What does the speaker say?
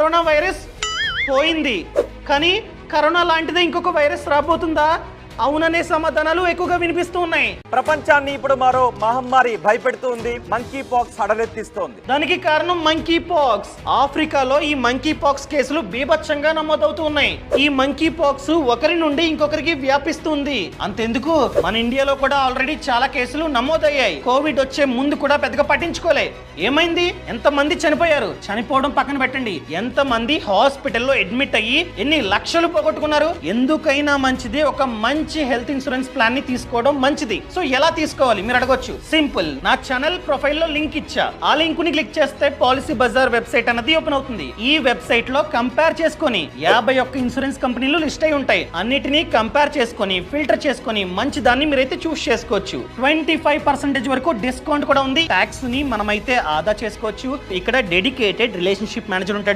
Corona virus పోయింది, కానీ corona లాంటిదే ఇంకొక వైరస్ రాబోతుందా? అవుననే సమాధానాలు ఎక్కువగా వినిపిస్తూ ఉన్నాయి. ప్రపంచాన్ని ఇప్పుడు మరో మహమ్మారి భయపెడుతూ ఉంది. మంకీ పాక్స్ హడలెత్తిస్తోంది. దానికి కారణం మంకీ పాక్స్. ఆఫ్రికాలో ఈ మంకీ పాక్స్ కేసులు బీభత్సంగా నమోదవుతూ ఉన్నాయి. ఈ మంకీ పాక్స్ ఒకరి నుండి ఇంకొకరికి వ్యాపిస్తుంది. అంతెందుకు, మన ఇండియాలో కూడా ఆల్రెడీ చాలా కేసులు నమోదయ్యాయి. కోవిడ్ వచ్చే ముందు కూడా పెద్దగా పట్టించుకోలే. ఏమైంది? ఎంతమంది చనిపోయారు? చనిపోవడం పక్కన పెట్టండి, ఎంతమంది హాస్పిటల్లో అడ్మిట్ అయ్యి ఎన్ని లక్షలు పోగొట్టుకున్నారు? ఎందుకైనా మంచిది ఒక మంచి హెల్త్ ఇన్సూరెన్స్ ప్లాన్ ని తీసుకోవడం మంచిది. సో ఎలా తీసుకోవాలి మీరు అడగొచ్చు. సింపుల్, నా ఛానల్ ప్రొఫైల్ లో లింక్ ఇచ్చా. ఆ లింక్ ని క్లిక్ చేస్తే పాలసీ బజార్ వెబ్సైట్ అన్నది ఓపెన్ అవుతుంది. ఈ వెబ్సైట్ లో కంపేర్ చేసుకొని 51 ఇన్సూరెన్స్ కంపెనీలు లిస్ట్ అయి ఉంటాయి. అన్నిటినీ కంపేర్ చేసుకొని ఫిల్టర్ చేసుకొని మంచి దాన్ని మీరైతే చూస్ చేసుకోవచ్చు. 25% వరకు డిస్కౌంట్ కూడా ఉంది. ట్యాక్స్ ని మనమైతే ఆదా చేసుకోవచ్చు. ఇక్కడ డెడికేటెడ్ రిలేషన్షిప్ మేనేజర్ ఉంటాడు.